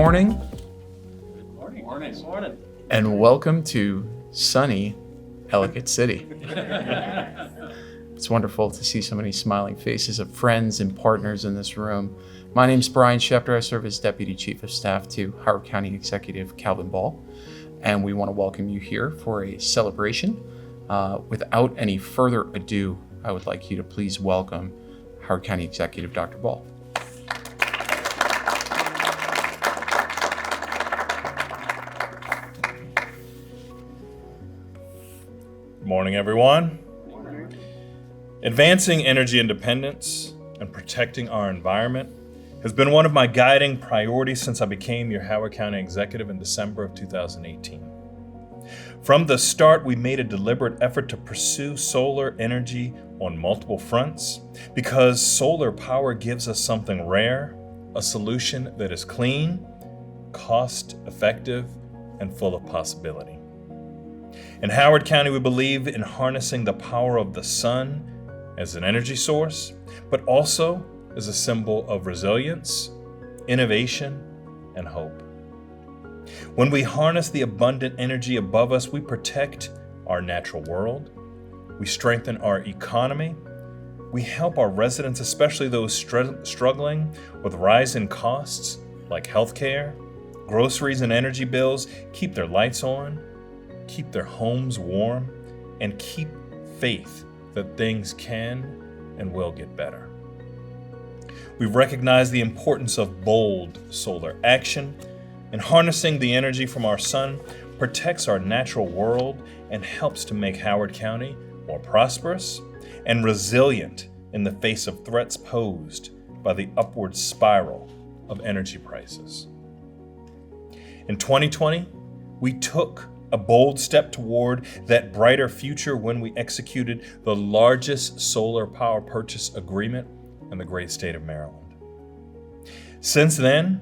morning. Good morning. Morning. And welcome to sunny Ellicott City. It's wonderful to see so many smiling faces of friends and partners in this room. My name's Brian Schefter. I serve as Deputy Chief of Staff to Howard County Executive Calvin Ball, and we want to welcome you here for a celebration. Without any further ado, I would like you to please welcome Howard County Executive Dr. Ball. Good morning, everyone. Advancing energy independence and protecting our environment has been one of my guiding priorities since I became your Howard County Executive in December of 2018. From the start, we made a deliberate effort to pursue solar energy on multiple fronts because solar power gives us something rare, a solution that is clean, cost-effective, and full of possibility. In Howard County, we believe in harnessing the power of the sun as an energy source, but also as a symbol of resilience, innovation, and hope. When we harness the abundant energy above us, we protect our natural world, we strengthen our economy, we help our residents, especially those struggling with rising costs like healthcare, groceries, and energy bills, keep their lights on, keep their homes warm, and keep faith that things can and will get better. We recognize the importance of bold solar action, and harnessing the energy from our sun protects our natural world and helps to make Howard County more prosperous and resilient in the face of threats posed by the upward spiral of energy prices. In 2020, we took a bold step toward that brighter future when we executed the largest solar power purchase agreement in the great state of Maryland. Since then,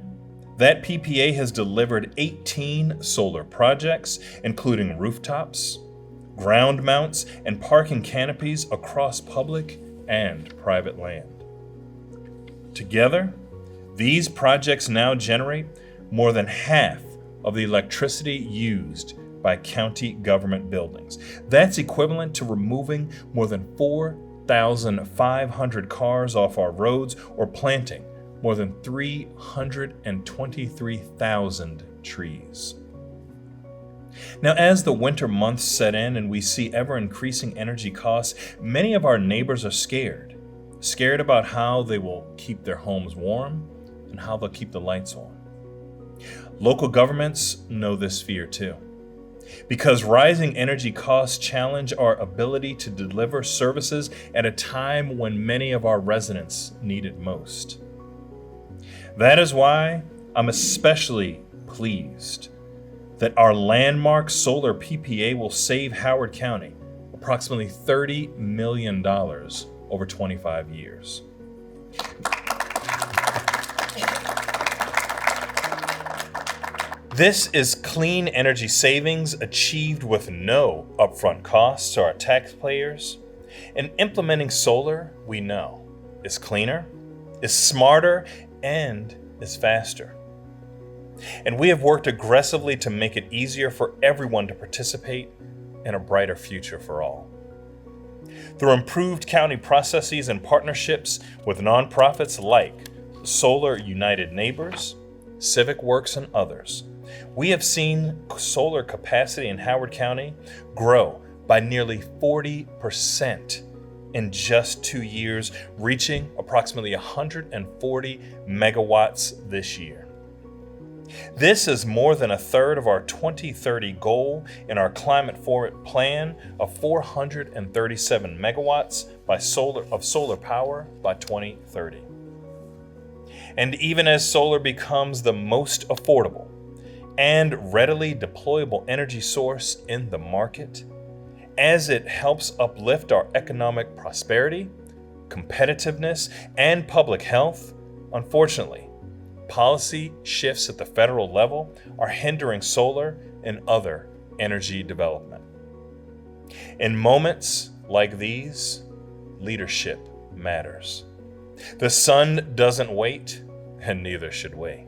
that PPA has delivered 18 solar projects, including rooftops, ground mounts, and parking canopies across public and private land. Together, these projects now generate more than half of the electricity used by county government buildings. That's equivalent to removing more than 4,500 cars off our roads or planting more than 323,000 trees. Now, as the winter months set in and we see ever-increasing energy costs, many of our neighbors are scared about how they will keep their homes warm and how they'll keep the lights on. Local governments know this fear too, because rising energy costs challenge our ability to deliver services at a time when many of our residents need it most. That is why I'm especially pleased that our landmark solar PPA will save Howard County approximately $30 million over 25 years. This is clean energy savings achieved with no upfront costs to our taxpayers. And implementing solar, we know, is cleaner, is smarter, and is faster. And we have worked aggressively to make it easier for everyone to participate in a brighter future for all. Through improved county processes and partnerships with nonprofits like Solar United Neighbors, Civic Works, and others, we have seen solar capacity in Howard County grow by nearly 40% in just 2 years, reaching approximately 140 megawatts this year. This is more than a third of our 2030 goal in our Climate Forward plan of 437 megawatts of solar power by 2030. And even as solar becomes the most affordable and readily deployable energy source in the market, as it helps uplift our economic prosperity, competitiveness, and public health, unfortunately, policy shifts at the federal level are hindering solar and other energy development. In moments like these, leadership matters. The sun doesn't wait, and neither should we.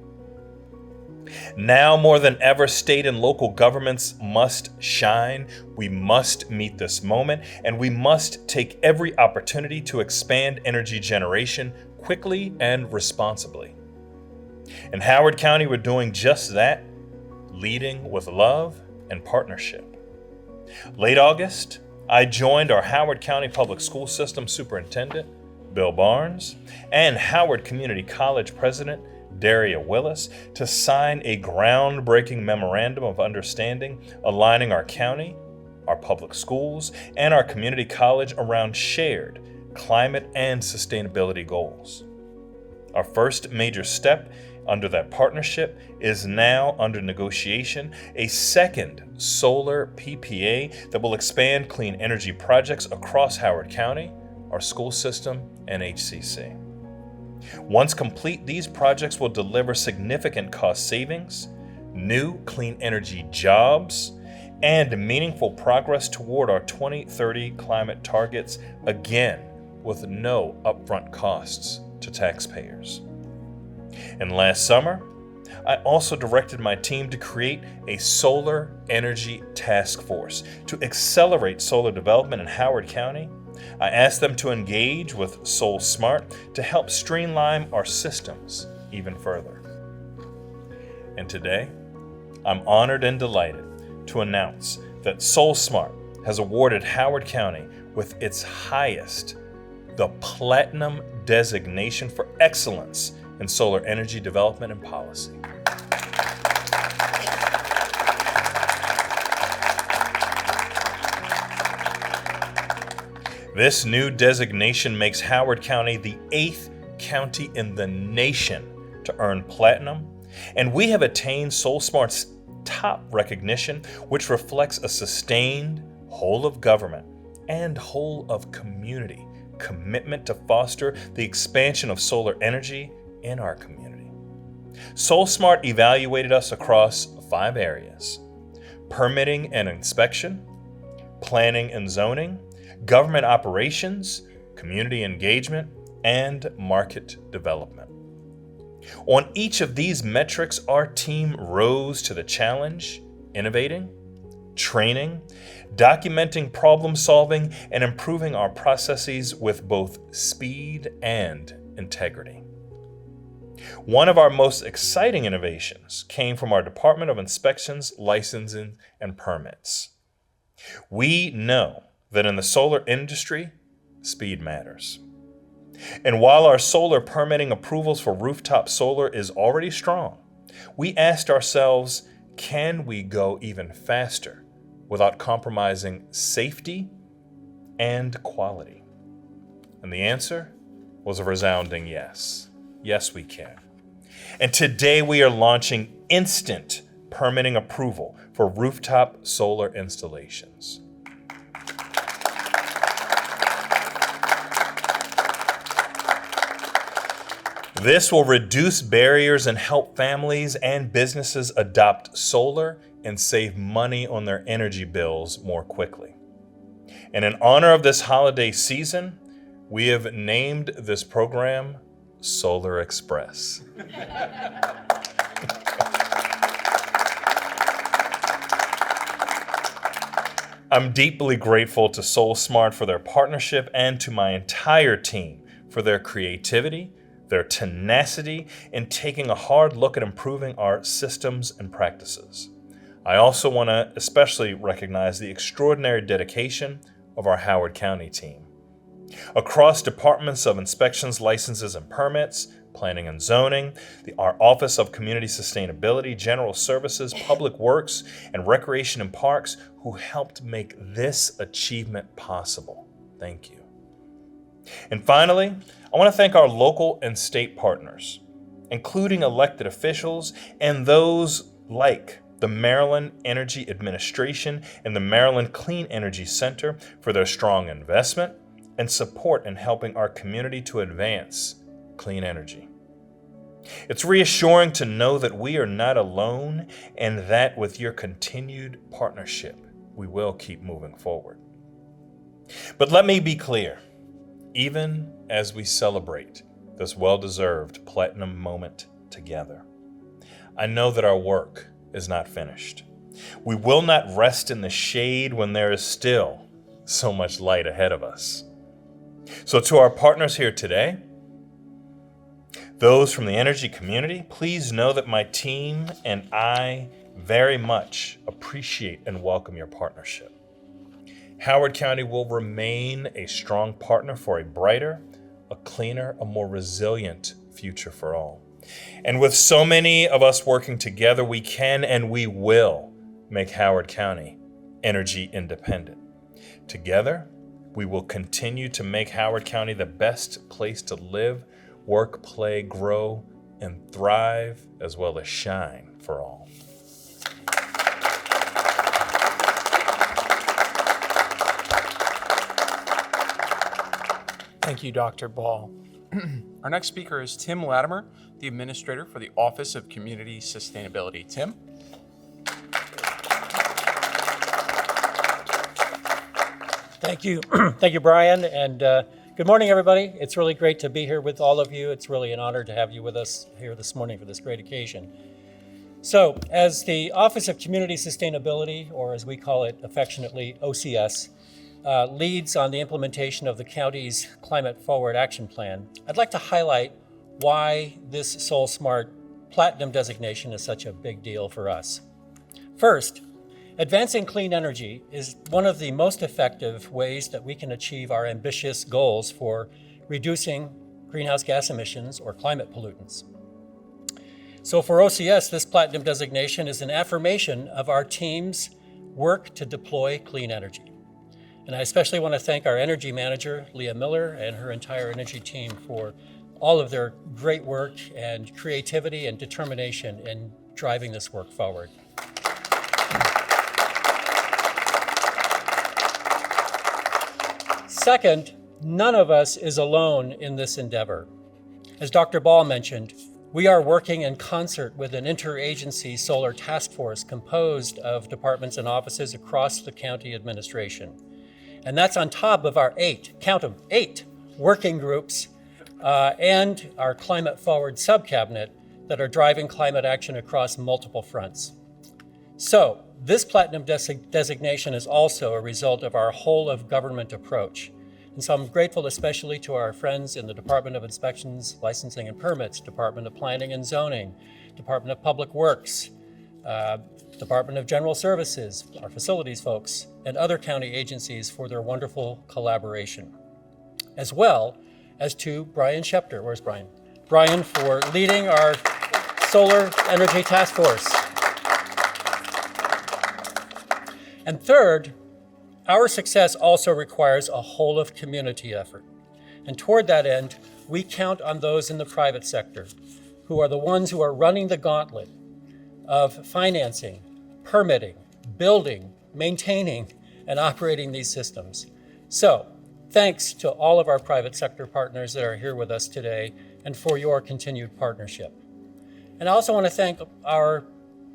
Now more than ever, state and local governments must shine. We must meet this moment, and we must take every opportunity to expand energy generation quickly and responsibly. In Howard County, we're doing just that, leading with love and partnership. Late August, I joined our Howard County Public School System Superintendent, Bill Barnes, and Howard Community College President, Daria Willis, to sign a groundbreaking memorandum of understanding aligning our county, our public schools, and our community college around shared climate and sustainability goals. Our first major step under that partnership is now under negotiation, a second solar PPA that will expand clean energy projects across Howard County, our school system, and HCC. Once complete, these projects will deliver significant cost savings, new clean energy jobs, and meaningful progress toward our 2030 climate targets, again, with no upfront costs to taxpayers. And last summer, I also directed my team to create a solar energy task force to accelerate solar development in Howard County. I asked them to engage with SolSmart to help streamline our systems even further. And today, I'm honored and delighted to announce that SolSmart has awarded Howard County with its highest, the Platinum designation for excellence in solar energy development and policy. This new designation makes Howard County the 8th county in the nation to earn platinum, and we have attained SolSmart's top recognition, which reflects a sustained whole of government and whole of community commitment to foster the expansion of solar energy in our community. SolSmart evaluated us across 5 areas: permitting and inspection, planning and zoning, government operations, community engagement, and market development. On each of these metrics, our team rose to the challenge, innovating, training, documenting problem solving, and improving our processes with both speed and integrity. One of our most exciting innovations came from our Department of Inspections, Licensing, and Permits. We know that in the solar industry, speed matters. And while our solar permitting approvals for rooftop solar is already strong, we asked ourselves, can we go even faster without compromising safety and quality? And the answer was a resounding yes. Yes, we can. And today we are launching instant permitting approval for rooftop solar installations. This will reduce barriers and help families and businesses adopt solar and save money on their energy bills more quickly. And in honor of this holiday season, we have named this program Solar Express. I'm deeply grateful to SolSmart for their partnership and to my entire team for their creativity, their tenacity in taking a hard look at improving our systems and practices. I also want to especially recognize the extraordinary dedication of our Howard County team. Across departments of inspections, licenses, and permits, planning and zoning, our Office of Community Sustainability, General Services, Public Works, and Recreation and Parks, who helped make this achievement possible. Thank you. And finally, I want to thank our local and state partners, including elected officials and those like the Maryland Energy Administration and the Maryland Clean Energy Center for their strong investment and support in helping our community to advance clean energy. It's reassuring to know that we are not alone and that with your continued partnership, we will keep moving forward. But let me be clear. Even as we celebrate this well-deserved platinum moment together, I know that our work is not finished. We will not rest in the shade when there is still so much light ahead of us. So to our partners here today, those from the energy community, please know that my team and I very much appreciate and welcome your partnership. Howard County will remain a strong partner for a brighter, a cleaner, a more resilient future for all. And with so many of us working together, we can and we will make Howard County energy independent. Together, we will continue to make Howard County the best place to live, work, play, grow, and thrive, as well as shine for all. Thank you, Dr. Ball. Our next speaker is Tim Latimer, the Administrator for the Office of Community Sustainability. Tim? Thank you. Thank you, Brian, and good morning, everybody. It's really great to be here with all of you. It's really an honor to have you with us here this morning for this great occasion. So, as the Office of Community Sustainability, or as we call it affectionately, OCS, leads on the implementation of the county's Climate Forward Action Plan, I'd like to highlight why this SolSmart Platinum designation is such a big deal for us. First, advancing clean energy is one of the most effective ways that we can achieve our ambitious goals for reducing greenhouse gas emissions or climate pollutants. So for OCS, this Platinum designation is an affirmation of our team's work to deploy clean energy. And I especially want to thank our energy manager, Leah Miller, and her entire energy team for all of their great work and creativity and determination in driving this work forward. Second, none of us is alone in this endeavor. As Dr. Ball mentioned, we are working in concert with an interagency solar task force composed of departments and offices across the county administration. And that's on top of our 8 working groups and our Climate Forward subcabinet that are driving climate action across multiple fronts. So this Platinum designation is also a result of our whole of government approach. And so I'm grateful especially to our friends in the Department of Inspections, Licensing and Permits, Department of Planning and Zoning, Department of Public Works, Department of General Services, our facilities folks, and other county agencies for their wonderful collaboration. As well as to Brian Schepter. Where's Brian? Brian for leading our Solar Energy Task Force. And third, our success also requires a whole of community effort. And toward that end, we count on those in the private sector who are the ones who are running the gauntlet of financing, permitting, building, maintaining, and operating these systems. So, thanks to all of our private sector partners that are here with us today and for your continued partnership. And I also want to thank our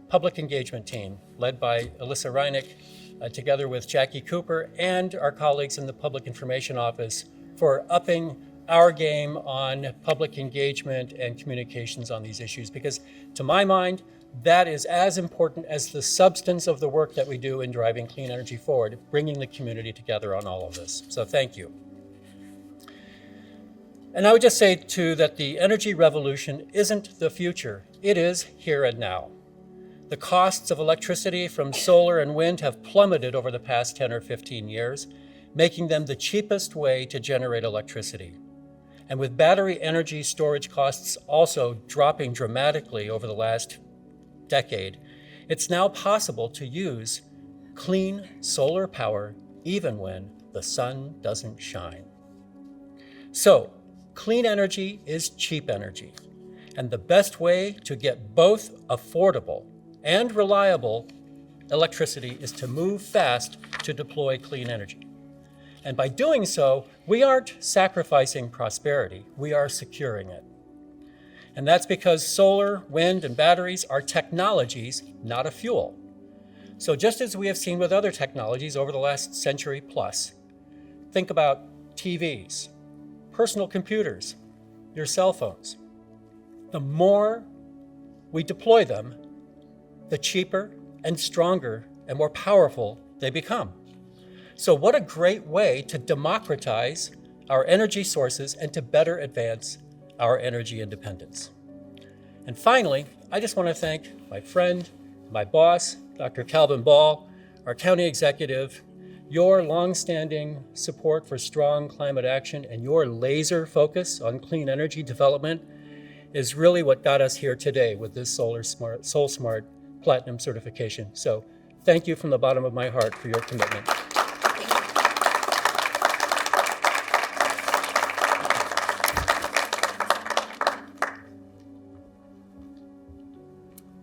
public engagement team led by Alyssa Reinick, together with Jackie Cooper and our colleagues in the Public Information Office for upping our game on public engagement and communications on these issues, because to my mind, that is as important as the substance of the work that we do in driving clean energy forward, bringing the community together on all of this. So thank you. And I would just say too that the energy revolution isn't the future, it is here and now. The costs of electricity from solar and wind have plummeted over the past 10 or 15 years, making them the cheapest way to generate electricity. And with battery energy storage costs also dropping dramatically over the last decade, it's now possible to use clean solar power even when the sun doesn't shine. So, clean energy is cheap energy, and the best way to get both affordable and reliable electricity is to move fast to deploy clean energy. And by doing so, we aren't sacrificing prosperity, we are securing it. And that's because solar, wind, and batteries are technologies, not a fuel. So just as we have seen with other technologies over the last century plus, think about TVs, personal computers, your cell phones. The more we deploy them, the cheaper and stronger and more powerful they become. So what a great way to democratize our energy sources and to better advance our energy independence. And finally, I just want to thank my friend, my boss, Dr. Calvin Ball, our county executive. Your longstanding support for strong climate action and your laser focus on clean energy development is really what got us here today with this SolSmart Platinum certification. So thank you from the bottom of my heart for your commitment.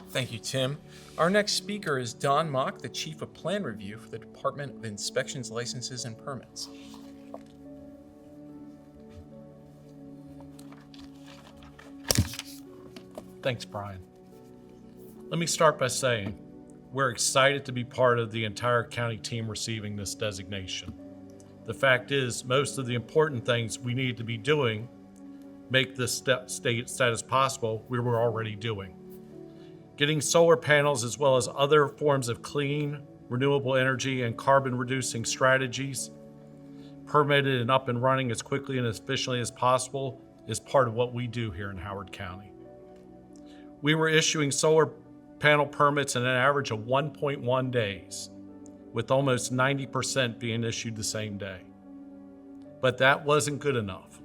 Thank you, Tim. Our next speaker is Don Mock, the Chief of Plan Review for the Department of Inspections, Licenses, and Permits. Thanks, Brian. Let me start by saying we're excited to be part of the entire county team receiving this designation. The fact is, most of the important things we need to be doing make this status possible we were already doing. Getting solar panels as well as other forms of clean, renewable energy and carbon reducing strategies permitted and up and running as quickly and as efficiently as possible is part of what we do here in Howard County. We were issuing solar panel permits in an average of 1.1 days, with almost 90% being issued the same day. But that wasn't good enough.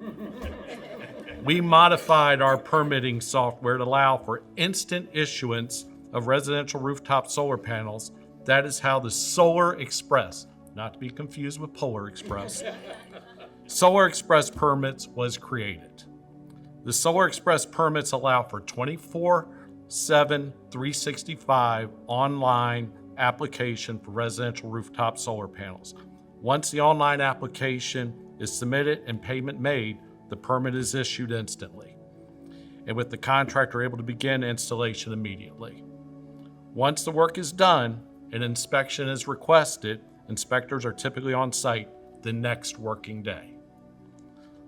We modified our permitting software to allow for instant issuance of residential rooftop solar panels. That is how the Solar Express, not to be confused with Polar Express, Solar Express permits was created. The Solar Express permits allow for 24/7, 365 online application for residential rooftop solar panels. Once the online application is submitted and payment made, the permit is issued instantly, and with the contractor able to begin installation immediately. Once the work is done, an inspection is requested. Inspectors are typically on site the next working day.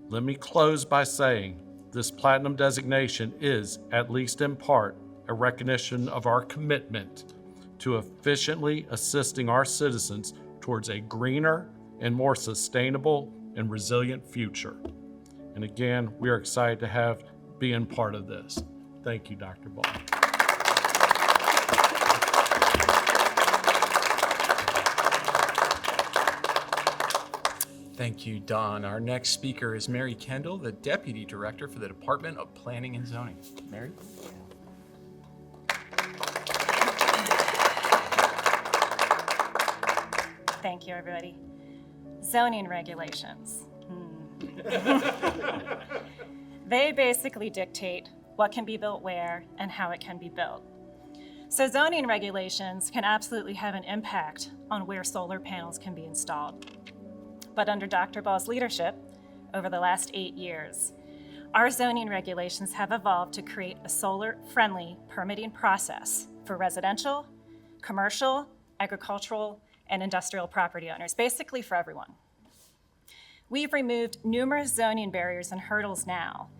Let me close by saying this platinum designation is, at least in part, a recognition of our commitment to efficiently assisting our citizens towards a greener and more sustainable and resilient future. And again, we are excited to have been part of this. Thank you, Dr. Ball. Thank you, Don. Our next speaker is Mary Kendall, the Deputy Director for the Department of Planning and Zoning. Mary? Thank you, everybody. Zoning regulations. They basically dictate what can be built where and how it can be built. So zoning regulations can absolutely have an impact on where solar panels can be installed. But under Dr. Ball's leadership, over the last 8 years, our zoning regulations have evolved to create a solar-friendly permitting process for residential, commercial, agricultural, and industrial property owners, basically for everyone. We've removed numerous zoning barriers and hurdles now.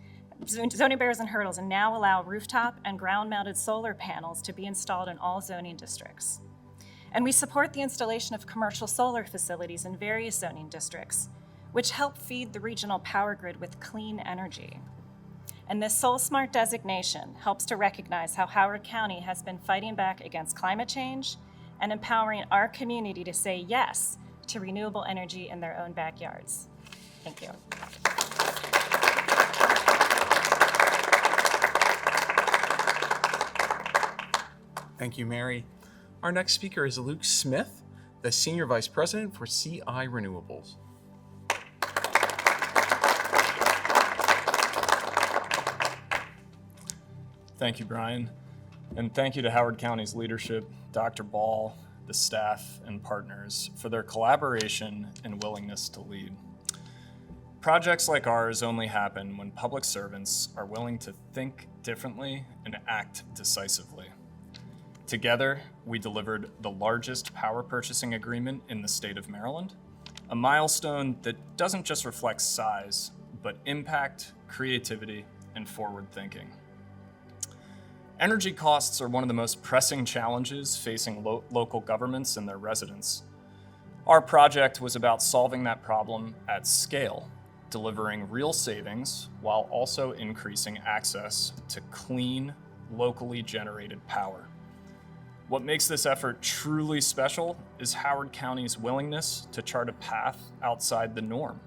Zoning barriers and hurdles and now allow rooftop and ground-mounted solar panels to be installed in all zoning districts. And we support the installation of commercial solar facilities in various zoning districts, which help feed the regional power grid with clean energy. And this SolSmart designation helps to recognize how Howard County has been fighting back against climate change and empowering our community to say yes to renewable energy in their own backyards. Thank you. Thank you, Mary. Our next speaker is Luke Smith, the Senior Vice President for CI Renewables. Thank you, Brian. And thank you to Howard County's leadership, Dr. Ball, the staff, and partners for their collaboration and willingness to lead. Projects like ours only happen when public servants are willing to think differently and act decisively. Together, we delivered the largest power purchasing agreement in the state of Maryland, a milestone that doesn't just reflect size, but impact, creativity, and forward thinking. Energy costs are one of the most pressing challenges facing local governments and their residents. Our project was about solving that problem at scale, delivering real savings while also increasing access to clean, locally generated power. What makes this effort truly special is Howard County's willingness to chart a path outside the norm.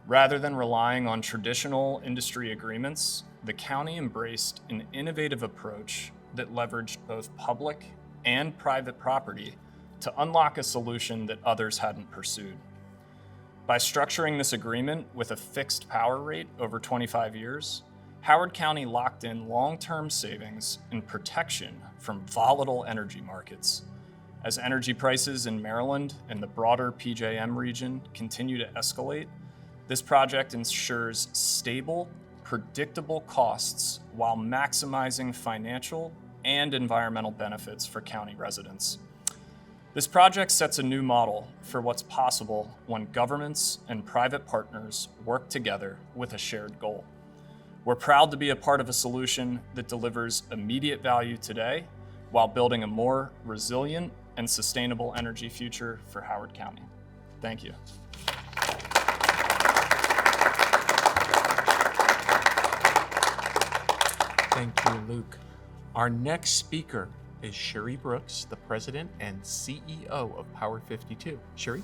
Rather than relying on traditional industry agreements, the county embraced an innovative approach that leveraged both public and private property to unlock a solution that others hadn't pursued. By structuring this agreement with a fixed power rate over 25 years, Howard County locked in long-term savings and protection from volatile energy markets. As energy prices in Maryland and the broader PJM region continue to escalate, this project ensures stable, predictable costs while maximizing financial and environmental benefits for county residents. This project sets a new model for what's possible when governments and private partners work together with a shared goal. We're proud to be a part of a solution that delivers immediate value today while building a more resilient and sustainable energy future for Howard County. Thank you. Thank you, Luke. Our next speaker is Sherry Brooks, the president and CEO of Power 52. Sherry?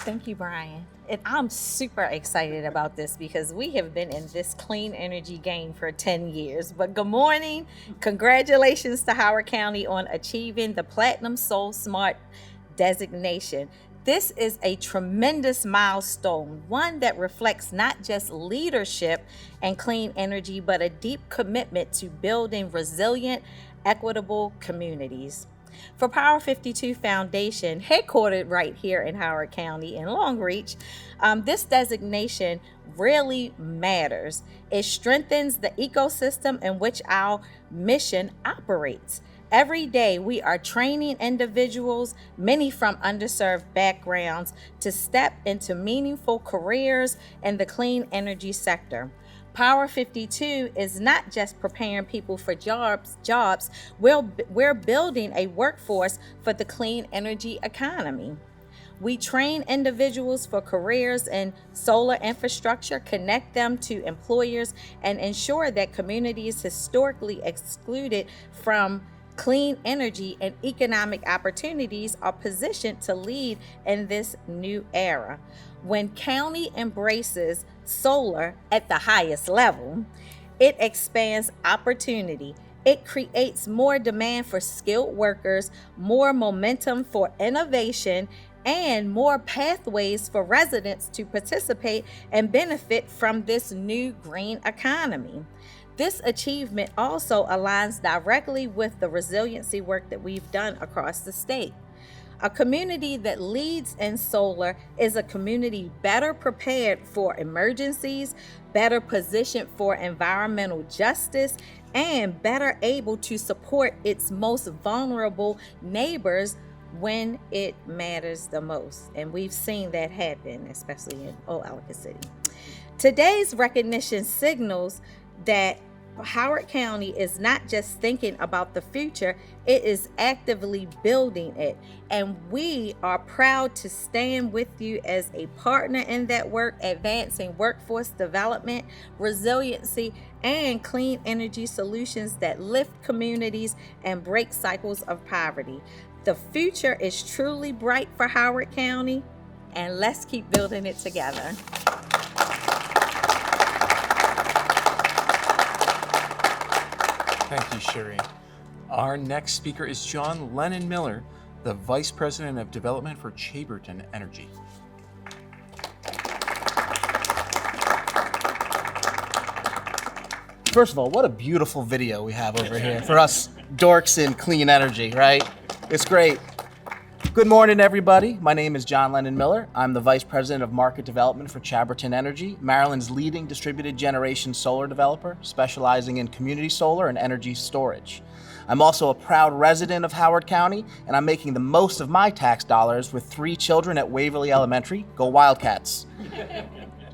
Thank you, Brian. And I'm super excited about this because we have been in this clean energy game for 10 years. But good morning. Congratulations to Howard County on achieving the Platinum Soul Smart designation. This is a tremendous milestone, one that reflects not just leadership and clean energy, but a deep commitment to building resilient, equitable communities. For Power 52 Foundation, headquartered right here in Howard County in Long Reach, this designation really matters. It strengthens the ecosystem in which our mission operates. Every day, we are training individuals, many from underserved backgrounds, to step into meaningful careers in the clean energy sector. Power 52 is not just preparing people for jobs. We're building a workforce for the clean energy economy. We train individuals for careers in solar infrastructure, connect them to employers, and ensure that communities historically excluded from clean energy and economic opportunities are positioned to lead in this new era. When county embraces solar at the highest level, it expands opportunity. It creates more demand for skilled workers, more momentum for innovation, and more pathways for residents to participate and benefit from this new green economy. This achievement also aligns directly with the resiliency work that we've done across the state. A community that leads in solar is a community better prepared for emergencies, better positioned for environmental justice, and better able to support its most vulnerable neighbors when it matters the most. And we've seen that happen, especially in Old Ellicott City. Today's recognition signals that Howard County is not just thinking about the future, it is actively building it. And we are proud to stand with you as a partner in that work, advancing workforce development, resiliency, and clean energy solutions that lift communities and break cycles of poverty. The future is truly bright for Howard County, and let's keep building it together. Thank you, Sherry. Our next speaker is John Lennon Miller, the Vice President of Development for Chaberton Energy. First of all, what a beautiful video we have over here for us dorks in clean energy, right? It's great. Good morning, everybody. My name is John Lennon Miller. I'm the Vice President of Market Development for Chaberton Energy, Maryland's leading distributed generation solar developer, specializing in community solar and energy storage. I'm also a proud resident of Howard County, and I'm making the most of my tax dollars with 3 children at Waverly Elementary. Go Wildcats.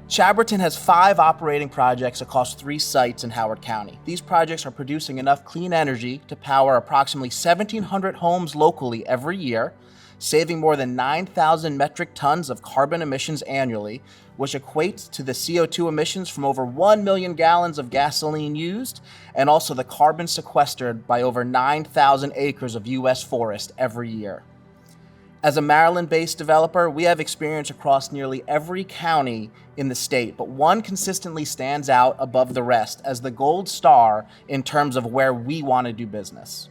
Chaberton has 5 operating projects across 3 sites in Howard County. These projects are producing enough clean energy to power approximately 1,700 homes locally every year, saving more than 9,000 metric tons of carbon emissions annually, which equates to the CO2 emissions from over 1 million gallons of gasoline used, and also the carbon sequestered by over 9,000 acres of U.S. forest every year. As a Maryland-based developer, we have experience across nearly every county in the state, but one consistently stands out above the rest as the gold star in terms of where we want to do business.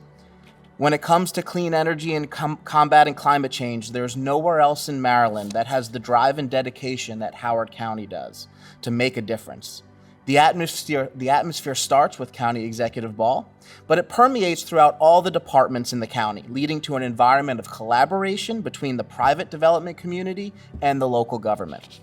When it comes to clean energy and combating climate change, there's nowhere else in Maryland that has the drive and dedication that Howard County does to make a difference. The atmosphere starts with County Executive Ball, but it permeates throughout all the departments in the county, leading to an environment of collaboration between the private development community and the local government.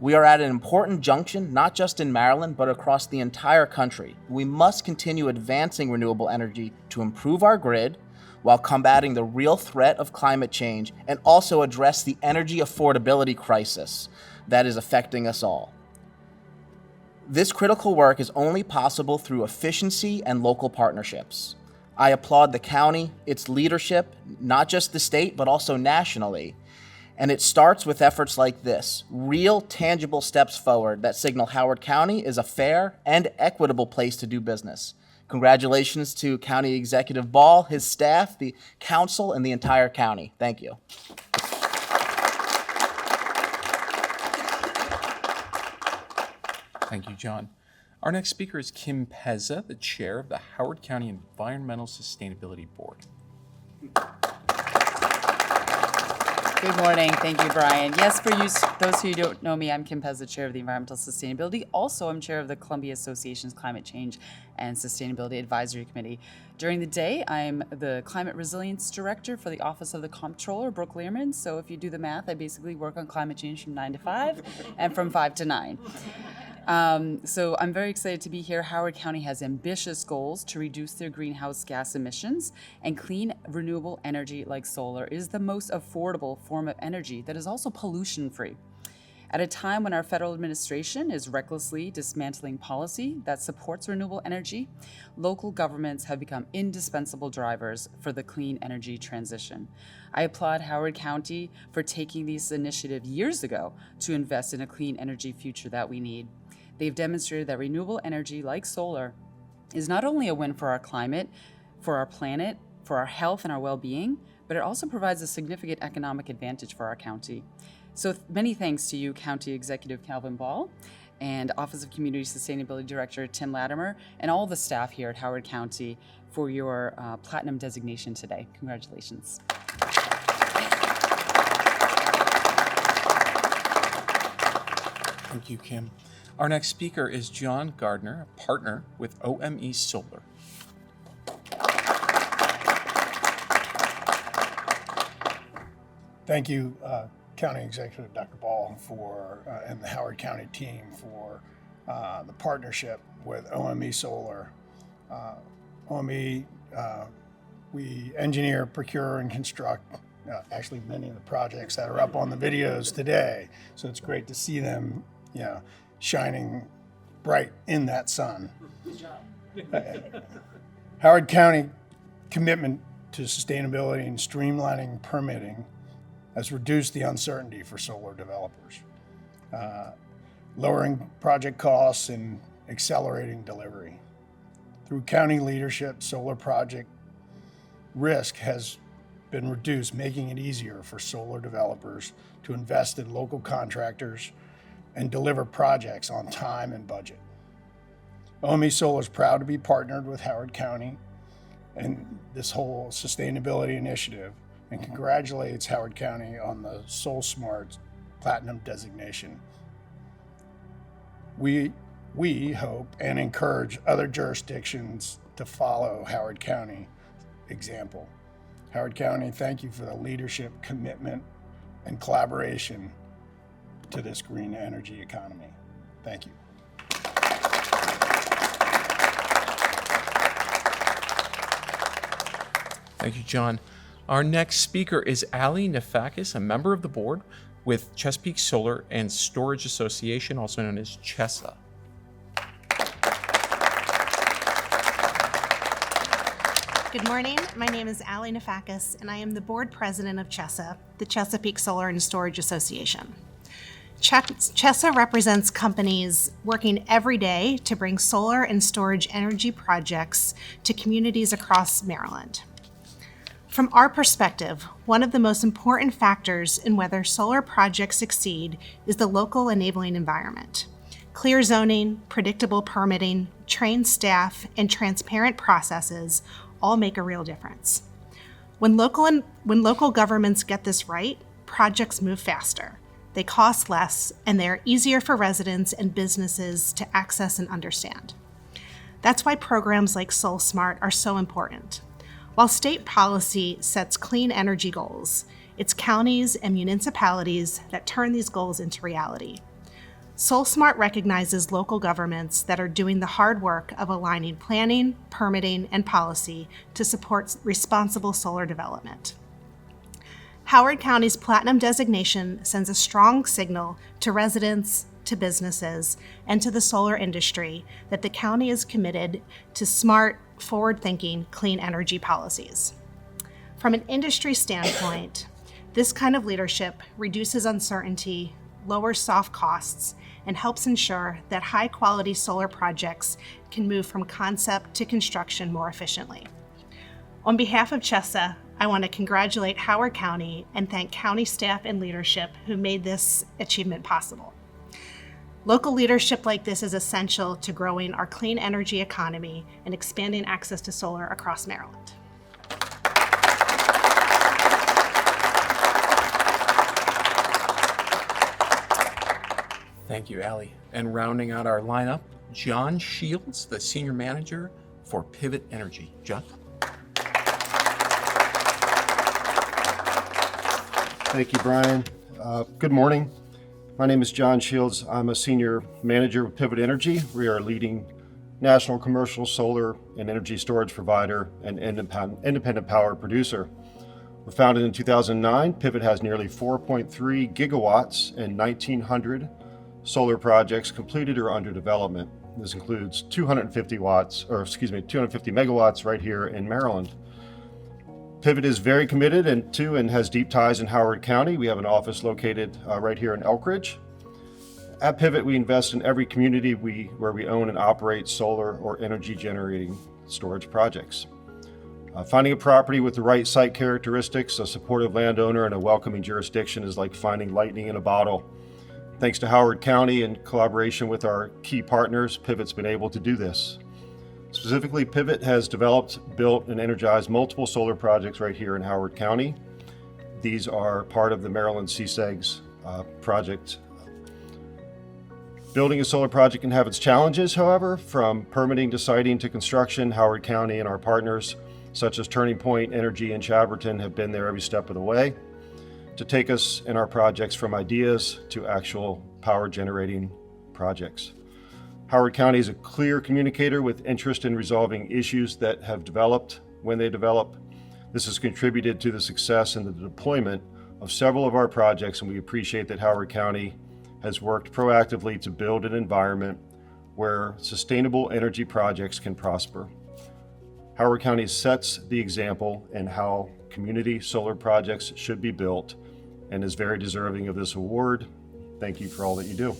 We are at an important junction, not just in Maryland, but across the entire country. We must continue advancing renewable energy to improve our grid while combating the real threat of climate change and also address the energy affordability crisis that is affecting us all. This critical work is only possible through efficiency and local partnerships. I applaud the county, its leadership, not just the state, but also nationally. And it starts with efforts like this, real tangible steps forward that signal Howard County is a fair and equitable place to do business. Congratulations to County Executive Ball, his staff, the council, and the entire county. Thank you. Thank you, John. Our next speaker is Kim Pezza, the chair of the Howard County Environmental Sustainability Board. Good morning. Thank you, Brian. Yes, for you, those who don't know me, I'm Kim Pezza, chair of the Environmental Sustainability. Also, I'm chair of the Columbia Association's Climate Change and Sustainability Advisory Committee. During the day, I'm the Climate Resilience Director for the Office of the Comptroller, Brooke Learman. So if you do the math, I basically work on climate change from 9 to 5 and from 5 to 9. So I'm very excited to be here. Howard County has ambitious goals to reduce their greenhouse gas emissions, and clean renewable energy like solar is the most affordable form of energy that is also pollution-free. At a time when our federal administration is recklessly dismantling policy that supports renewable energy, local governments have become indispensable drivers for the clean energy transition. I applaud Howard County for taking this initiative years ago to invest in a clean energy future that we need. They've demonstrated that renewable energy like solar is not only a win for our climate, for our planet, for our health and our well-being, but it also provides a significant economic advantage for our county. So many thanks to you, County Executive Calvin Ball, and Office of Community Sustainability Director Tim Latimer, and all the staff here at Howard County for your Platinum designation today. Congratulations. Thank you, Kim. Our next speaker is John Gardner, a partner with OME Solar. Thank you, County Executive Dr. Ball and the Howard County team for the partnership with OME Solar. OME, we engineer, procure, and construct actually many of the projects that are up on the videos today. So it's great to see them, shining bright in that sun. Good job. Howard County commitment to sustainability and streamlining permitting has reduced the uncertainty for solar developers, lowering project costs and accelerating delivery. Through county leadership, solar project risk has been reduced, making it easier for solar developers to invest in local contractors and deliver projects on time and budget. OME Solar is proud to be partnered with Howard County and this whole sustainability initiative, and congratulates Howard County on the SolSmart Platinum designation. We hope and encourage other jurisdictions to follow Howard County example. Howard County, thank you for the leadership, commitment, and collaboration to this green energy economy. Thank you. Thank you, John. Our next speaker is Ali Nefakis, a member of the board with Chesapeake Solar and Storage Association, also known as CHESA. Good morning. My name is Allie Nafakis, and I am the board president of CHESA, the Chesapeake Solar and Storage Association. CHESA represents companies working every day to bring solar and storage energy projects to communities across Maryland. From our perspective, one of the most important factors in whether solar projects succeed is the local enabling environment. Clear zoning, predictable permitting, trained staff, and transparent processes all make a real difference. When local governments get this right, projects move faster. They cost less, and they are easier for residents and businesses to access and understand. That's why programs like SolSmart are so important. While state policy sets clean energy goals, it's counties and municipalities that turn these goals into reality. SolSmart recognizes local governments that are doing the hard work of aligning planning, permitting, and policy to support responsible solar development. Howard County's Platinum designation sends a strong signal to residents, to businesses, and to the solar industry that the county is committed to smart, forward-thinking, clean energy policies. From an industry standpoint, this kind of leadership reduces uncertainty, lowers soft costs, and helps ensure that high-quality solar projects can move from concept to construction more efficiently. On behalf of CHESA, I want to congratulate Howard County and thank county staff and leadership who made this achievement possible. Local leadership like this is essential to growing our clean energy economy and expanding access to solar across Maryland. Thank you, Allie. And rounding out our lineup, John Shields, the Senior Manager for Pivot Energy. John? Thank you, Brian. Good morning. My name is John Shields. I'm a Senior Manager with Pivot Energy. We are a leading national commercial solar and energy storage provider and independent power producer. We're founded in 2009. Pivot has nearly 4.3 gigawatts and 1,900 solar projects completed or under development. This includes 250 megawatts right here in Maryland. Pivot is very committed and has deep ties in Howard County. We have an office located right here in Elk Ridge. At Pivot, we invest in every community where we own and operate solar or energy generating storage projects. Finding a property with the right site characteristics, a supportive landowner, and a welcoming jurisdiction is like finding lightning in a bottle. Thanks to Howard County and collaboration with our key partners, Pivot's been able to do this. Specifically, Pivot has developed, built, and energized multiple solar projects right here in Howard County. These are part of the Maryland CSEGS project. Building a solar project can have its challenges, however. From permitting to siting to construction, Howard County and our partners, such as Turning Point Energy and Chaberton, have been there every step of the way to take us in our projects from ideas to actual power generating projects. Howard County is a clear communicator with interest in resolving issues that have developed when they develop. This has contributed to the success and the deployment of several of our projects, and we appreciate that Howard County has worked proactively to build an environment where sustainable energy projects can prosper. Howard County sets the example in how community solar projects should be built and is very deserving of this award. Thank you for all that you do.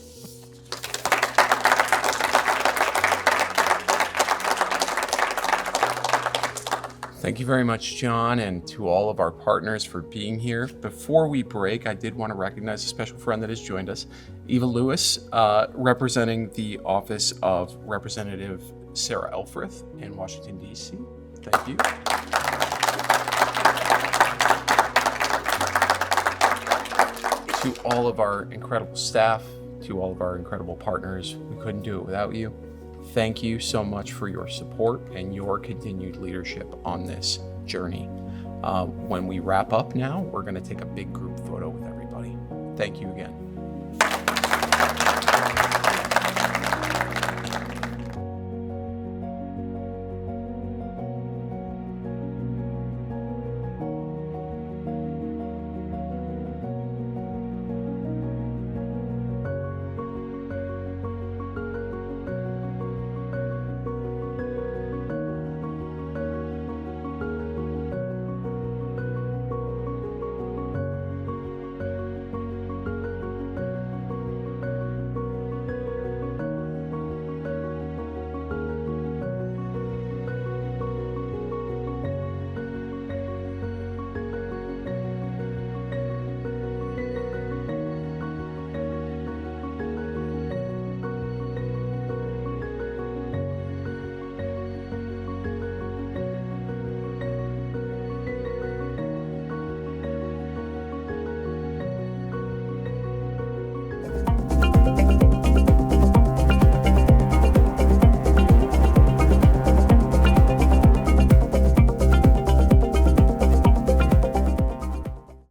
Thank you very much, John, and to all of our partners for being here. Before we break, I did want to recognize a special friend that has joined us, Eva Lewis, representing the office of Representative Sarah Elfreth in Washington, D.C. Thank you. To all of our incredible staff, to all of our incredible partners, we couldn't do it without you. Thank you so much for your support and your continued leadership on this journey. When we wrap up now, we're going to take a big group photo with everybody. Thank you again.